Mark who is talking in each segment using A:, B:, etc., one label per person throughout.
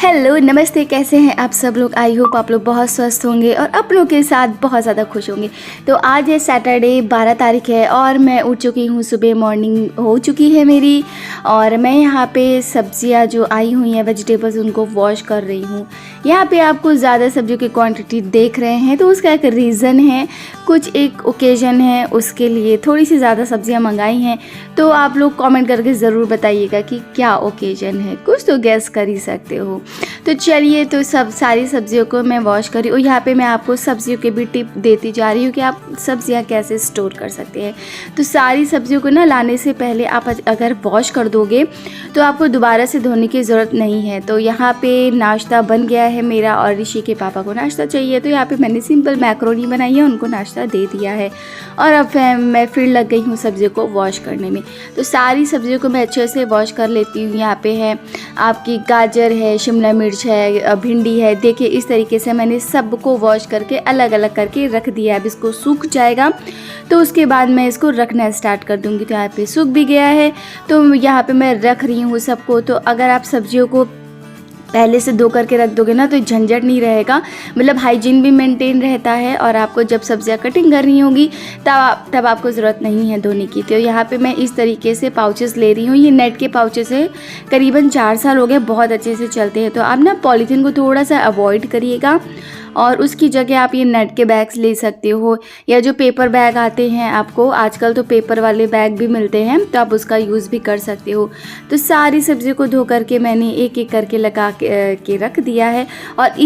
A: Hello नमस्ते, कैसे हैं आप सब लोग। आई होप आप लोग बहुत स्वस्थ होंगे और अपनों के साथ बहुत ज़्यादा खुश होंगे। तो आज है सैटरडे 12 तारीख है और मैं उठ चुकी हूँ, सुबह मॉर्निंग हो चुकी है मेरी। और मैं यहाँ पे सब्जियाँ जो आई हुई हैं वेजिटेबल्स उनको वॉश कर रही हूँ। यहाँ पे आपको ज़्यादा सब्जियों की क्वांटिटी देख रहे हैं तो उसका एक रीज़न है, कुछ एक ओकेज़न है, उसके लिए थोड़ी सी ज़्यादा सब्जियाँ मंगाई हैं। तो आप लोग कमेंट करके ज़रूर बताइएगा कि क्या ओकेज़न है, कुछ तो गैस कर ही सकते हो। तो चलिए, तो सारी सब्जियों को मैं वॉश करी और यहाँ पे मैं आपको सब्जियों के भी टिप देती जा रही हूँ कि आप सब्जियाँ कैसे स्टोर कर सकते हैं। तो सारी सब्जियों को ना लाने से पहले आप अगर वॉश कर दोगे तो आपको दोबारा से धोने की ज़रूरत नहीं है। तो यहाँ पे नाश्ता बन गया है मेरा और ऋषि के पापा को नाश्ता चाहिए, तो यहाँ पे मैंने सिंपल मैक्रोनी बनाई है, उनको नाश्ता दे दिया है। और अब मैं फिर लग गई हूँ सब्जियों को वॉश करने में। तो सारी सब्जियों को मैं अच्छे से वॉश कर लेती हूँ। यहाँ पे है आपकी गाजर है, शिमला मिर्च है, भिंडी है। देखिए इस तरीके से मैंने सबको वॉश करके अलग अलग करके रख दिया है। अब इसको सूख जाएगा तो उसके बाद मैं इसको रखना स्टार्ट कर दूँगी। तो यहाँ पे सूख भी गया है, तो यहाँ पे मैं रख रही हूँ सबको। तो अगर आप सब्जियों को पहले से धो करके रख दोगे ना तो झंझट नहीं रहेगा, मतलब हाइजीन भी मेंटेन रहता है। और आपको जब सब्जियां कटिंग करनी होगी तब आपको ज़रूरत नहीं है धोने की। तो यहाँ पे मैं इस तरीके से पाउचेस ले रही हूँ। ये नेट के पाउचेस है, करीबन 4 साल हो गए, बहुत अच्छे से चलते हैं। तो आप ना पॉलीथीन को थोड़ा सा अवॉइड करिएगा और उसकी जगह आप ये नेट के बैग्स ले सकते हो, या जो पेपर बैग आते हैं आपको आजकल तो पेपर वाले बैग भी मिलते हैं, तो आप उसका यूज़ भी कर सकते हो। तो सारी सब्जियों को धो करके मैंने एक एक करके लगा के रख दिया है। और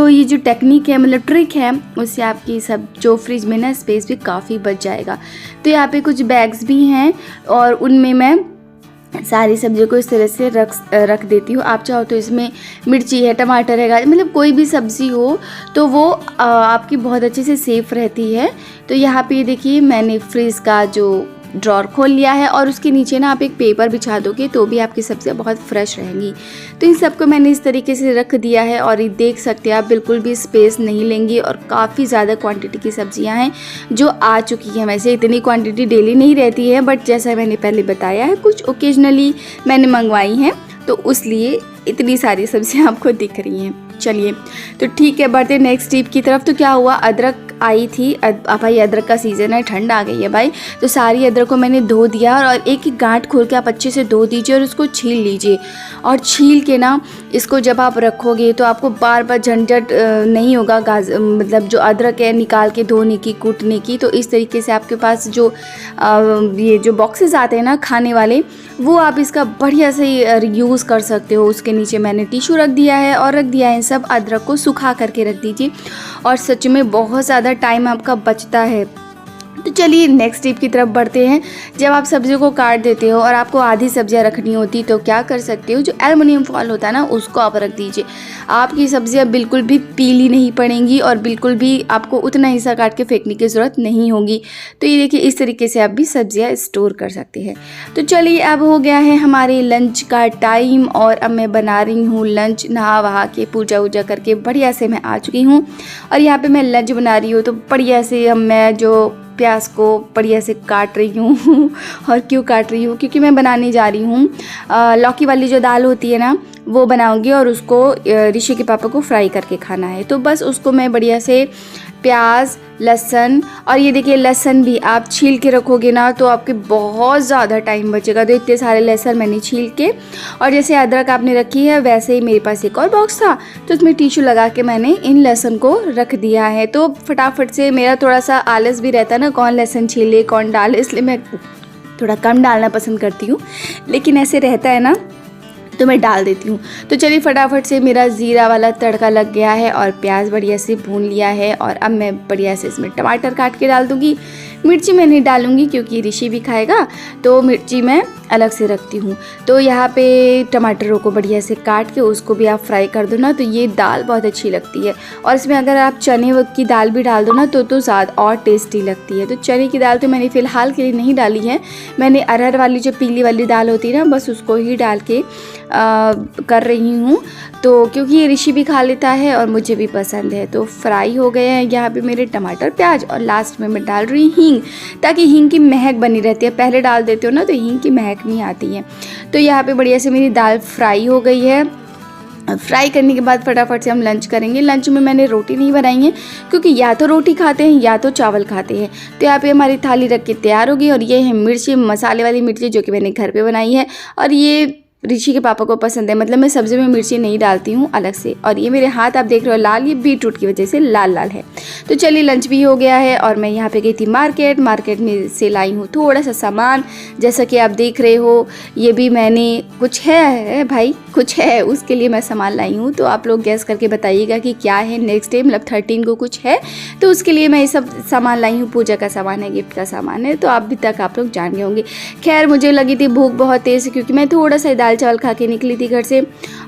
A: ये जो टेक्निक है, मतलब ट्रिक है, उससे आपकी सब जो फ्रिज में ना स्पेस भी काफ़ी बच जाएगा। तो यहाँ पे कुछ बैग्स भी हैं और उनमें मैं सारी सब्जियों को इस तरह से रख देती हूँ। आप चाहो तो इसमें मिर्ची है, टमाटर है, मतलब कोई भी सब्ज़ी हो तो वो आपकी बहुत अच्छे से सेफ़ रहती है। तो यहाँ पे देखिए मैंने फ्रिज का जो ड्रॉर खोल लिया है और उसके नीचे ना आप एक पेपर बिछा दोगे तो भी आपकी सब्जियां बहुत फ्रेश रहेंगी। तो इन सबको मैंने इस तरीके से रख दिया है और ये देख सकते हैं आप, बिल्कुल भी स्पेस नहीं लेंगी और काफ़ी ज़्यादा क्वांटिटी की सब्जियां हैं जो आ चुकी हैं। वैसे इतनी क्वांटिटी डेली नहीं रहती है, बट जैसा मैंने पहले बताया है कुछ ओकेजनली मैंने मंगवाई हैं तो इसलिए इतनी सारी सब्जियां आपको दिख रही हैं। चलिए तो ठीक है, बढ़ते नेक्स्ट टिप की तरफ। तो क्या हुआ, अदरक आई थी, भाई अदरक का सीज़न है, ठंड आ गई है भाई। तो सारी अदरक को मैंने धो दिया और एक एक गांठ खोल के आप अच्छे से धो दीजिए और उसको छील लीजिए। और छील के ना इसको जब आप रखोगे तो आपको बार बार झंझट नहीं होगा मतलब जो अदरक है निकाल के धोने की, कूटने की। तो इस तरीके से आपके पास जो ये जो बॉक्सेस आते हैं ना खाने वाले, वो आप इसका बढ़िया से यूज़ कर सकते हो। उसके नीचे मैंने टिश्यू रख दिया है और रख दिया है सब अदरक को सुखा करके रख दीजिए और सच में बहुत ज़्यादा टाइम आपका बचता है। तो चलिए नेक्स्ट टिप की तरफ बढ़ते हैं। जब आप सब्जियों को काट देते हो और आपको आधी सब्जियां रखनी होती तो क्या कर सकते हो, जो एल्युमिनियम फॉयल होता है ना उसको आप रख दीजिए। आपकी सब्जियां बिल्कुल भी पीली नहीं पड़ेंगी और बिल्कुल भी आपको उतना हिस्सा काट के फेंकने की ज़रूरत नहीं होगी। तो ये देखिए इस तरीके से आप भी सब्जियाँ स्टोर कर सकते हैं। तो चलिए अब हो गया है हमारे लंच का टाइम और अब मैं बना रही हूँ लंच। नहा वहा के पूजा वूजा करके बढ़िया से मैं आ चुकी हूँ और यहाँ पर मैं लंच बना रही हूँ। तो बढ़िया से मैं जो प्याज को बढ़िया से काट रही हूँ और क्यों काट रही हूँ, क्योंकि मैं बनाने जा रही हूँ लौकी वाली जो दाल होती है ना वो बनाऊंगी और उसको ऋषि के पापा को फ्राई करके खाना है। तो बस उसको मैं बढ़िया से प्याज, लहसुन, और ये देखिए लहसुन भी आप छील के रखोगे ना तो आपके बहुत ज़्यादा टाइम बचेगा। तो इतने सारे लहसुन मैंने छील के, और जैसे अदरक आपने रखी है वैसे ही मेरे पास एक और बॉक्स था तो उसमें टिश्यू लगा के मैंने इन लहसुन को रख दिया है। तो फटाफट से, मेरा थोड़ा सा आलस भी रहता है ना, कौन लहसुन छीले कौन डाले, इसलिए मैं थोड़ा कम डालना पसंद करती हूँ, लेकिन ऐसे रहता है ना तो मैं डाल देती हूँ। तो चलिए फटाफट से मेरा ज़ीरा वाला तड़का लग गया है और प्याज बढ़िया से भून लिया है और अब मैं बढ़िया से इसमें टमाटर काट के डाल दूँगी। मिर्ची मैं नहीं डालूँगी क्योंकि ऋषि भी खाएगा, तो मिर्ची मैं अलग से रखती हूँ। तो यहाँ पे टमाटरों को बढ़िया से काट के उसको भी आप फ्राई कर दो ना तो ये दाल बहुत अच्छी लगती है। और इसमें अगर आप चने की दाल भी डाल दो ना तो ज़्यादा और टेस्टी लगती है। तो चने की दाल तो मैंने फ़िलहाल के लिए नहीं डाली है, मैंने अरहर वाली जो पीली वाली दाल होती है ना बस उसको ही डाल के कर रही हूँ। तो क्योंकि ये ऋषि भी खा लेता है और मुझे भी पसंद है। तो फ्राई हो गए हैं यहाँ पे मेरे टमाटर प्याज और लास्ट में मैं डाल रही हींग, ताकि हींग की महक बनी रहती है। पहले डाल देते हो ना तो हींग की महक नहीं आती है। तो यहाँ पे बढ़िया से मेरी दाल फ्राई हो गई है फ्राई करने के बाद फटाफट से हम लंच करेंगे। लंच में मैंने रोटी नहीं बनाई है क्योंकि या तो रोटी खाते हैं या तो चावल खाते हैं। तो यहाँ पे हमारी थाली रख के तैयार होगी और ये है मिर्ची, मसाले वाली मिर्ची जो कि मैंने घर पे बनाई है और ये ऋषि के पापा को पसंद है। मतलब मैं सब्ज़ी में मिर्ची नहीं डालती हूँ अलग से। और ये मेरे हाथ आप देख रहे हो लाल, ये बीटरूट की वजह से लाल लाल है। तो चलिए लंच भी हो गया है और मैं यहाँ पे गई थी मार्केट में से लाई हूँ थोड़ा सा सामान। जैसा कि आप देख रहे हो ये भी मैंने कुछ है भाई, कुछ है उसके लिए मैं सामान लाई हूँ। तो आप लोग गैस करके बताइएगा कि क्या है। नेक्स्ट डे मतलब 13 को कुछ है तो उसके लिए मैं ये सब सामान लाई हूँ। पूजा का सामान है, गिफ्ट का सामान है, तो अभी तक आप लोग जान गए होंगे। खैर मुझे लगी थी भूख बहुत तेज़ क्योंकि मैं थोड़ा सा दाल चावल खा के निकली थी घर से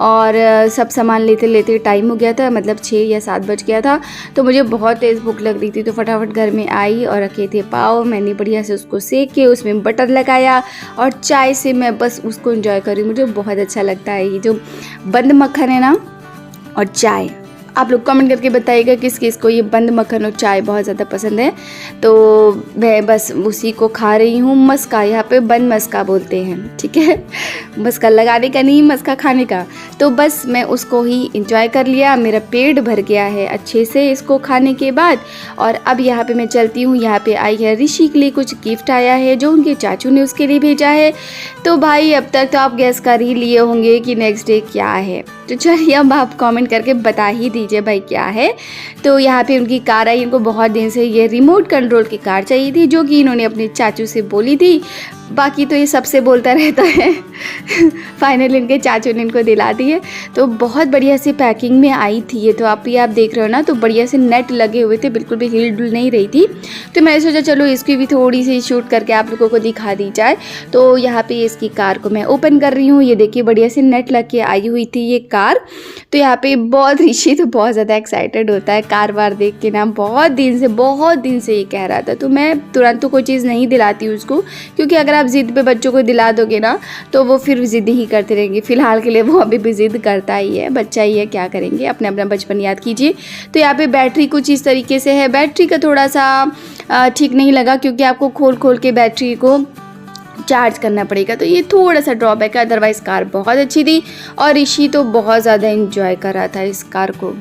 A: और सब सामान लेते लेते टाइम हो गया था, मतलब 6 या 7 बज गया था। तो मुझे बहुत तेज़ भूख लग रही थी तो फटाफट घर में आई और रखे थे पाव। मैंने बढ़िया से उसको सेक के उसमें बटर लगाया और चाय से मैं बस उसको एंजॉय करी। मुझे बहुत अच्छा लगता है ये जो बंद मक्खन है ना और चाय। आप लोग कमेंट करके बताइएगा किस किस को ये बंद मक्खन और चाय बहुत ज़्यादा पसंद है। तो मैं बस उसी को खा रही हूँ। मस्का, यहाँ पे बंद मस्का बोलते हैं, ठीक है, मस्का लगाने का नहीं, मस्का खाने का। तो बस मैं उसको ही इंजॉय कर लिया। मेरा पेट भर गया है अच्छे से इसको खाने के बाद। और अब यहाँ पे मैं चलती हूँ। यहाँ पे आई है ऋषि के लिए कुछ गिफ्ट आया है जो उनके चाचू ने उसके लिए भेजा है। तो भाई अब तक तो आप गैस कर ही लिए होंगे कि नेक्स्ट डे क्या है। तो चलिए अब आप कमेंट करके बता ही दीजिए भाई क्या है। तो यहाँ पे उनकी कार आई। इनको बहुत दिन से ये रिमोट कंट्रोल की कार चाहिए थी जो कि इन्होंने अपने चाचू से बोली थी। बाकी तो ये सबसे बोलता रहता है फाइनली इनके चाचू ने इनको दिला दी है। तो बहुत बढ़िया सी पैकिंग में आई थी ये। तो आप देख रहे हो ना, तो बढ़िया से नेट लगे हुए थे, बिल्कुल भी हिल डुल नहीं रही थी। तो मैंने सोचा चलो इसकी भी थोड़ी सी शूट करके आप लोगों को दिखा दी जाए। तो यहाँ पे इसकी कार को मैं ओपन कर रही हूँ। ये देखिए बढ़िया से नेट लग के आई हुई थी ये कार। तो यहाँ पे बहुत ऋषि तो बहुत ज़्यादा एक्साइटेड होता है कार वार देख के ना। बहुत दिन से ये कह रहा था। तो मैं तुरंत तो कोई चीज़ नहीं दिलाती उसको क्योंकि अगर आप ज़िद पे बच्चों को दिला दोगे ना तो वो फिर ज़िद ही करते रहेंगे। फ़िलहाल के लिए वो अभी भी ज़िद करता ही है, बच्चा ही है, क्या करेंगे, अपने अपना बचपन याद कीजिए। तो यहाँ पे बैटरी कुछ इस तरीके से है। बैटरी का थोड़ा सा ठीक नहीं लगा क्योंकि आपको खोल के बैटरी को चार्ज करना पड़ेगा। तो ये थोड़ा सा ड्रॉबैक है। अदरवाइज़ कार बहुत अच्छी थी और ऋषि तो बहुत ज़्यादा एंजॉय कर रहा था इस कार को।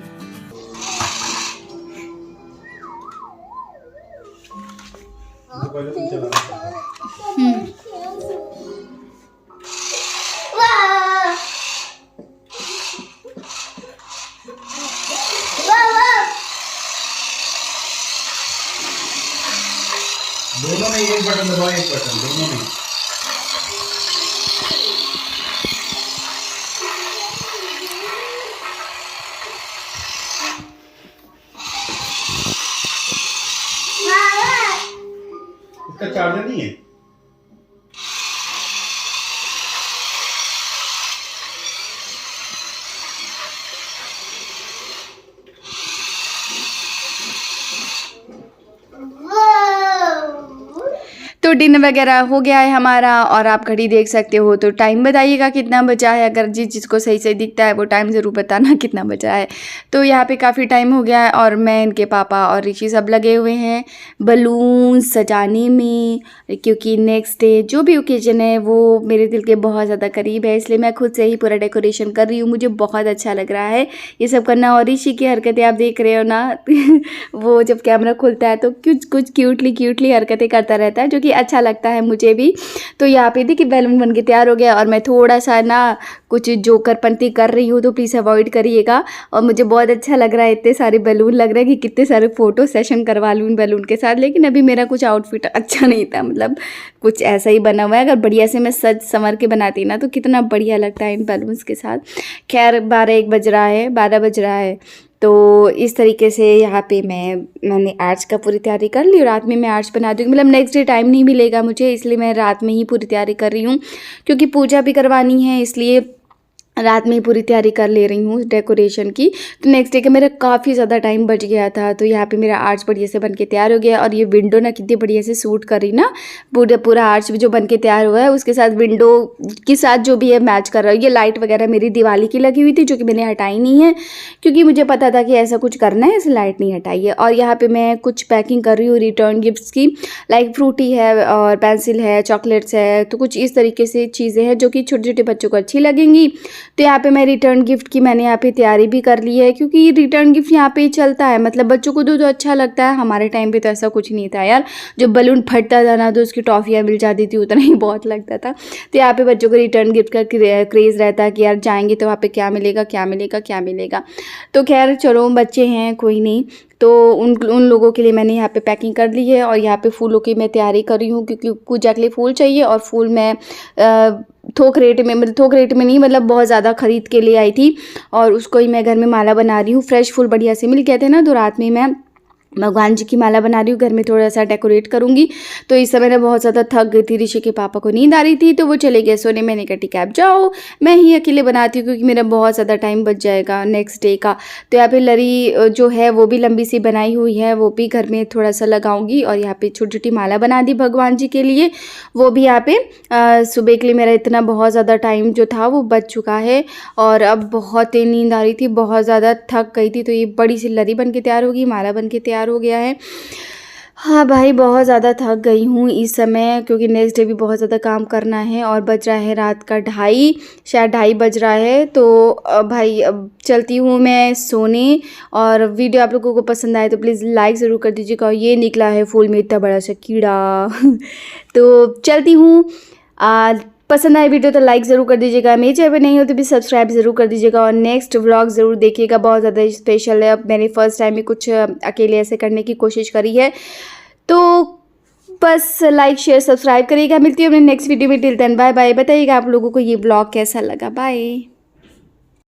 B: दोनों में एक बटन दबाओ, एक बटन दोनों में। इसका चार्जर नहीं है।
A: तो डिनर वगैरह हो गया है हमारा और आप घड़ी देख सकते हो। तो टाइम बताइएगा कितना बचा है। अगर जिस चीज़ को सही दिखता है वो टाइम ज़रूर बताना कितना बचा है। तो यहाँ पे काफ़ी टाइम हो गया है और मैं, इनके पापा और ऋषि सब लगे हुए हैं बलून सजाने में क्योंकि नेक्स्ट डे जो भी ओकेजन है वो मेरे दिल के बहुत ज़्यादा करीब है। इसलिए मैं खुद से ही पूरा डेकोरेशन कर रही हूँ। मुझे बहुत अच्छा लग रहा है ये सब करना। और ऋषि की हरकतें आप देख रहे हो ना वो जब कैमरा खुलता है तो कुछ क्यूटली हरकतें करता रहता है जो कि अच्छा लगता है मुझे भी। तो यहाँ पे देखिए बैलून बन के तैयार हो गया और मैं थोड़ा सा ना कुछ जोकरपंती कर रही हूँ तो प्लीज़ अवॉइड करिएगा। और मुझे बहुत अच्छा लग रहा है, इतने सारे बैलून लग रहा है कि कितने सारे फ़ोटो सेशन करवा लूँ बैलून के साथ। लेकिन अभी मेरा कुछ आउटफिट अच्छा नहीं था, मतलब कुछ ऐसा ही बना हुआ है। अगर बढ़िया से मैं सज संवर के बनाती ना तो कितना बढ़िया लगता है इन बैलून्स के साथ। खैर 12 बज रहा है। तो इस तरीके से यहाँ पे मैंने आर्च का पूरी तैयारी कर ली। रात में मैं आर्च बना दूँगी, मतलब नेक्स्ट डे टाइम नहीं मिलेगा मुझे, इसलिए मैं रात में ही पूरी तैयारी कर रही हूँ क्योंकि पूजा भी करवानी है, इसलिए रात में ही पूरी तैयारी कर ले रही हूँ डेकोरेशन की। तो नेक्स्ट डे का मेरा काफ़ी ज़्यादा टाइम बच गया था। तो यहाँ पे मेरा आर्च बढ़िया से बन के तैयार हो गया और ये विंडो ना कितनी बढ़िया से सूट कर रही ना। पूरा आर्च भी जो बन के तैयार हुआ है उसके साथ विंडो के साथ जो भी है मैच कर रहा है। ये लाइट वगैरह मेरी दिवाली की लगी हुई थी जो कि मैंने हटाई नहीं है क्योंकि मुझे पता था कि ऐसा कुछ करना है, इसलिए लाइट नहीं हटाई है। और यहाँ पर मैं कुछ पैकिंग कर रही हूँ रिटर्न गिफ्ट्स की, लाइक फ्रूटी है और पेंसिल है, चॉकलेट्स है। तो कुछ इस तरीके से चीज़ें हैं जो कि छोटे छोटे बच्चों को अच्छी लगेंगी। तो यहाँ पे मैं रिटर्न गिफ्ट की मैंने यहाँ पे तैयारी भी कर ली है, क्योंकि रिटर्न गिफ्ट यहाँ पे चलता है, मतलब बच्चों को दो तो अच्छा लगता है। हमारे टाइम पे तो ऐसा कुछ नहीं था यार, जो बलून फटता था ना तो उसकी टॉफ़ियाँ मिल जाती थी, उतना ही बहुत लगता था। तो यहाँ पे बच्चों को रिटर्न गिफ्ट का क्रेज़ रहता है कि यार जाएंगे तो वहाँ पे क्या मिलेगा क्या मिलेगा क्या मिलेगा। तो खैर चलो, बच्चे हैं कोई नहीं, तो उन लोगों के लिए मैंने यहाँ पे पैकिंग कर ली है। और यहाँ पे फूलों की मैं तैयारी कर रही हूँ, क्योंकि पूजा के लिए फूल चाहिए। और फूल मैं थोक रेट में, मतलब थोक रेट में नहीं, मतलब बहुत ज़्यादा ख़रीद के ले आई थी, और उसको ही मैं घर में माला बना रही हूँ। फ्रेश फूल बढ़िया से मिल गए थे ना, तो रात में मैं भगवान जी की माला बना रही हूँ। घर में थोड़ा सा डेकोरेट करूँगी। तो इस समय मैं बहुत ज़्यादा थक गई थी, ऋषि के पापा को नींद आ रही थी, तो वो चले गए सोने। मैंने कहा ठीक है आप जाओ, मैं ही अकेले बनाती हूँ, क्योंकि मेरा बहुत ज़्यादा टाइम बच जाएगा नेक्स्ट डे का। तो यहाँ पे लरी जो है वो भी लंबी सी बनाई हुई है, वो भी घर में थोड़ा सा लगाऊंगी। और यहाँ पे छोटी छोटी माला बना दी भगवान जी के लिए, वो भी यहाँ पे सुबह के लिए मेरा इतना बहुत ज़्यादा टाइम जो था वो बच चुका है। और अब बहुत ही नींद आ रही थी, बहुत ज़्यादा थक गई थी। तो ये बड़ी सी लरी बन के तैयार होगी, माला बन के तैयार हो गया है। हाँ भाई, बहुत ज़्यादा थक गई हूँ इस समय, क्योंकि नेक्स्ट डे भी बहुत ज़्यादा काम करना है। और बज रहा है रात का 2:30, शायद 2:30 बज रहा है। तो भाई अब चलती हूँ मैं सोने। और वीडियो आप लोगों को पसंद आए तो प्लीज़ लाइक ज़रूर कर दीजिएगा। और ये निकला है फूल में इतना बड़ा सा कीड़ा तो चलती हूँ। पसंद आए वीडियो तो लाइक ज़रूर कर दीजिएगा, मेरे चैनल पे नहीं हो तो भी सब्सक्राइब ज़रूर कर दीजिएगा। और नेक्स्ट व्लॉग ज़रूर देखिएगा, बहुत ज़्यादा स्पेशल है। अब मैंने फ़र्स्ट टाइम में कुछ अकेले ऐसे करने की कोशिश करी है। तो बस लाइक शेयर सब्सक्राइब करिएगा। मिलती हूँ अपने नेक्स्ट वीडियो में। Till then bye bye. बताइएगा आप लोगों को ये व्लॉग कैसा लगा। बाय।